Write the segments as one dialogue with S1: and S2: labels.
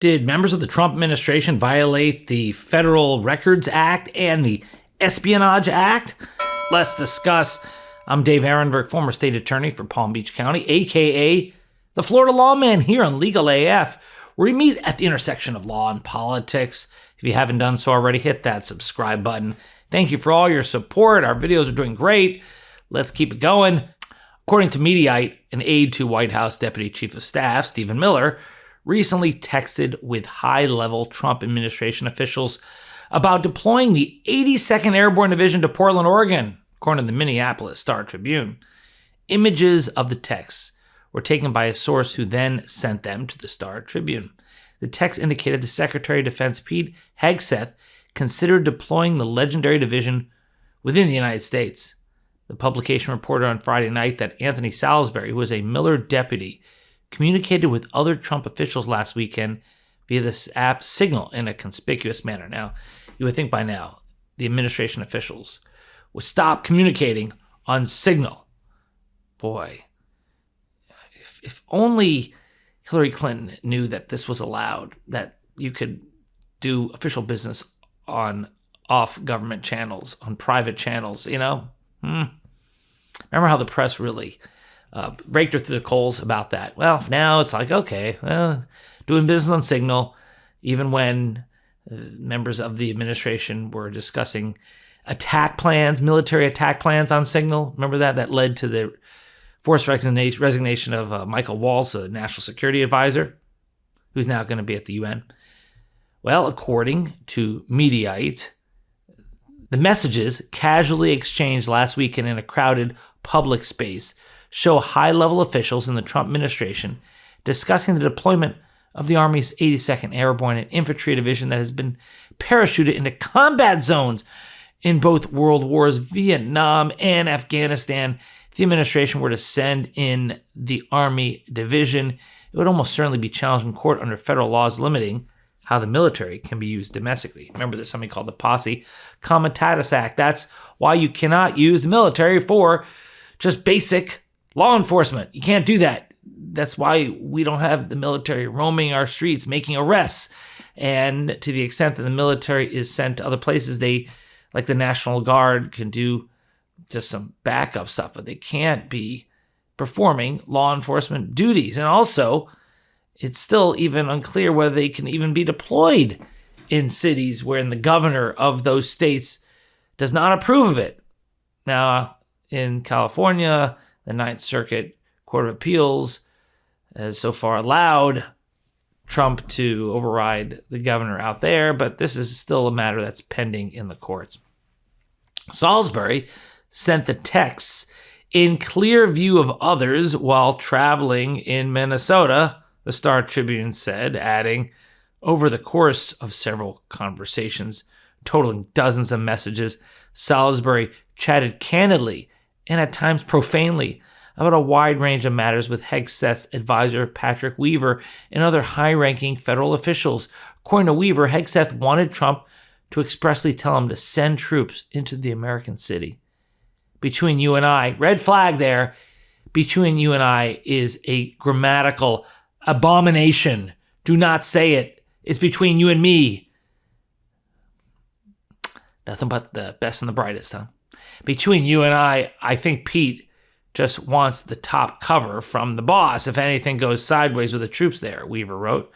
S1: Did members of the Trump administration violate the Federal Records Act and the Espionage Act? Let's discuss. I'm Dave Aronberg, former state attorney for Palm Beach County, aka the Florida LawMan, here on Legal AF, where we meet at the intersection of law and politics. If you haven't done so already, hit that subscribe button. Thank you for all your support. Our videos are doing great. Let's keep it going. According to Mediaite, an aide to White House Deputy Chief of Staff, Stephen Miller, recently texted with high-level Trump administration officials about deploying the 82nd Airborne Division to Portland, Oregon, according to the Minneapolis Star-Tribune. Images of the texts were taken by a source who then sent them to the Star-Tribune. The text indicated the Secretary of Defense Pete Hegseth considered deploying the legendary division within the United States. The publication reported on Friday night that Anthony Salisbury, who was a Miller deputy, communicated with other Trump officials last weekend via this app Signal in a conspicuous manner. Now, you would think by now the administration officials would stop communicating on Signal. Boy, if only Hillary Clinton knew that this was allowed, that you could do official business on off-government channels, on private channels, you know? Remember how the press really raked her through the coals about that? Well, now it's like, okay, well, doing business on Signal, even when members of the administration were discussing attack plans, military attack plans on Signal. Remember that? That led to the forced resignation of Michael Waltz, the national security advisor, who's now going to be at the UN. Well, according to Mediaite, the messages casually exchanged last weekend in a crowded public space show high-level officials in the Trump administration discussing the deployment of the Army's 82nd Airborne and Infantry Division that has been parachuted into combat zones in both World Wars, Vietnam and Afghanistan. If the administration were to send in the Army division, it would almost certainly be challenged in court under federal laws limiting how the military can be used domestically. Remember, there's something called the Posse Comitatus Act. That's why you cannot use the military for just basic law enforcement. You can't do that. That's why we don't have the military roaming our streets, making arrests. And to the extent that the military is sent to other places, they, like the National Guard, can do just some backup stuff, but they can't be performing law enforcement duties. And also, it's still even unclear whether they can even be deployed in cities wherein the governor of those states does not approve of it. Now, in California, the Ninth Circuit Court of Appeals has so far allowed Trump to override the governor out there, but this is still a matter that's pending in the courts. Salisbury sent the texts in clear view of others while traveling in Minnesota, the Star-Tribune said, adding, over the course of several conversations, totaling dozens of messages, Salisbury chatted candidly and at times profanely about a wide range of matters with Hegseth's advisor Patrick Weaver and other high-ranking federal officials. According to Weaver, Hegseth wanted Trump to expressly tell him to send troops into the American city. Between you and I, red flag there, between you and I is a grammatical abomination. Do not say it. It's between you and me. Nothing but the best and the brightest, huh? Between you and I think Pete just wants the top cover from the boss if anything goes sideways with the troops there, Weaver wrote.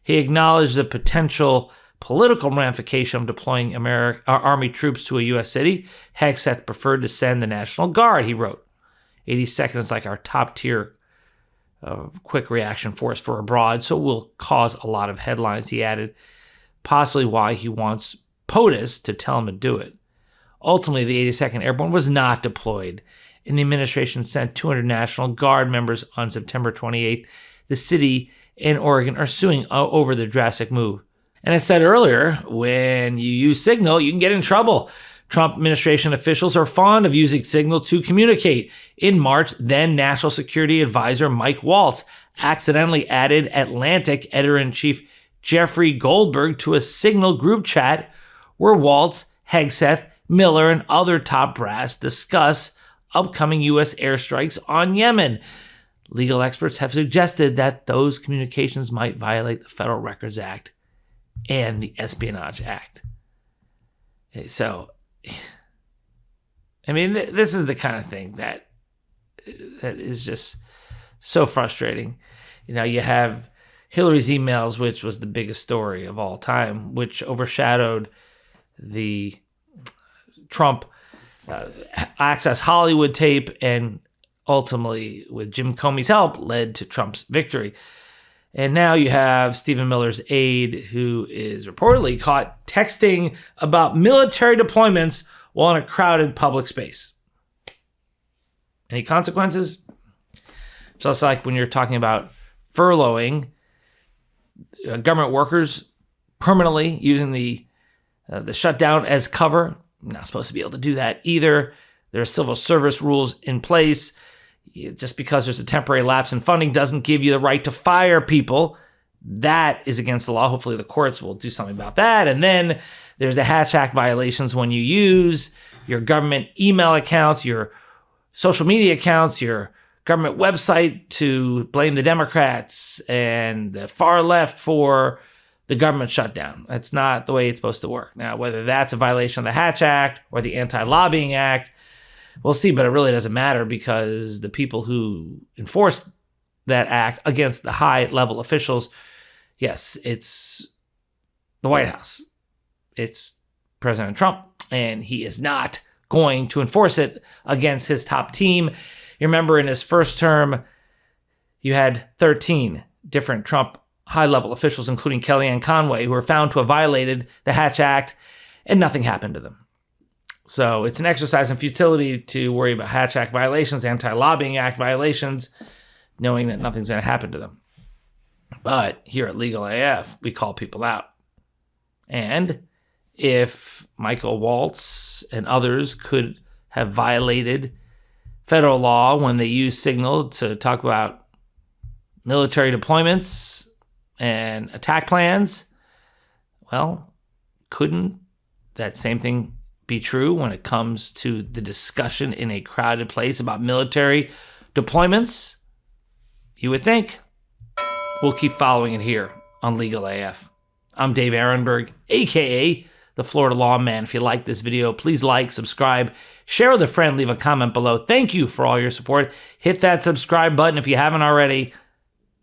S1: He acknowledged the potential political ramification of deploying Army troops to a U.S. city. Hegseth preferred to send the National Guard, he wrote. 82nd is like our top-tier quick reaction force for abroad, so will cause a lot of headlines, he added, possibly why he wants POTUS to tell him to do it. Ultimately, the 82nd Airborne was not deployed, and the administration sent 200 National Guard members on September 28th. The city and Oregon are suing over the drastic move. And I said earlier, when you use Signal, you can get in trouble. Trump administration officials are fond of using Signal to communicate. In March, then National Security Advisor Mike Waltz accidentally added Atlantic editor-in-chief Jeffrey Goldberg to a Signal group chat where Waltz, Hegseth, Miller, and other top brass discuss upcoming U.S. airstrikes on Yemen. legal experts have suggested that those communications might violate the Federal Records Act and the Espionage Act. So, I mean, this is the kind of thing that is just so frustrating. You know, you have Hillary's emails, which was the biggest story of all time, which overshadowed the Trump Access Hollywood tape, and ultimately, with Jim Comey's help, led to Trump's victory. And now you have Stephen Miller's aide, who is reportedly caught texting about military deployments while in a crowded public space. Any consequences? Just like when you're talking about furloughing government workers permanently using the shutdown as cover. You're not supposed to be able to do that either. There are civil service rules in place. Just because there's a temporary lapse in funding doesn't give you the right to fire people. That is against the law. Hopefully the courts will do something about that. And then there's the Hatch Act violations when you use your government email accounts, your social media accounts, your government website to blame the Democrats and the far left for the government shutdown. That's not the way it's supposed to work. Now, whether that's a violation of the Hatch Act or the Anti-Lobbying Act, we'll see, but it really doesn't matter because the people who enforce that act against the high-level officials, yes, it's the White House. It's President Trump, and he is not going to enforce it against his top team. You remember in his first term, you had 13 different Trump high-level officials, including Kellyanne Conway, who were found to have violated the Hatch Act, and nothing happened to them. So it's an exercise in futility to worry about Hatch Act violations, Anti-Lobbying Act violations, knowing that nothing's going to happen to them. But here at Legal AF, we call people out. And if Michael Waltz and others could have violated federal law when they used Signal to talk about military deployments and attack plans, well, couldn't that same thing be true when it comes to the discussion in a crowded place about military deployments? You would think. We'll keep following it here on Legal AF. I'm Dave Aronberg, a.k.a. the Florida LawMan. If you like this video, please like, subscribe, share with a friend, leave a comment below. Thank you for all your support. Hit that subscribe button if you haven't already,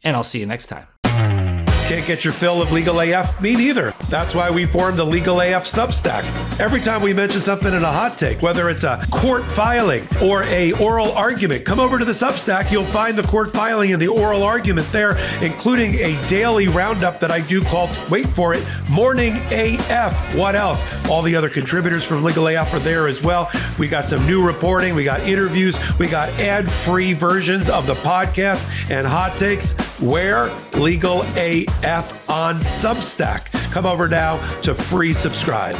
S1: and I'll see you next time.
S2: Can't get your fill of Legal AF? Me neither. That's why we formed the Legal AF Substack. Every time we mention something in a hot take, whether it's a court filing or a oral argument, come over to the Substack. You'll find the court filing and the oral argument there, including a daily roundup that I do called, wait for it, Morning AF. What else? All the other contributors from Legal AF are there as well. We got some new reporting. We got interviews. We got ad-free versions of the podcast and hot takes. Where? Legal AF on Substack. Come over now to free subscribe.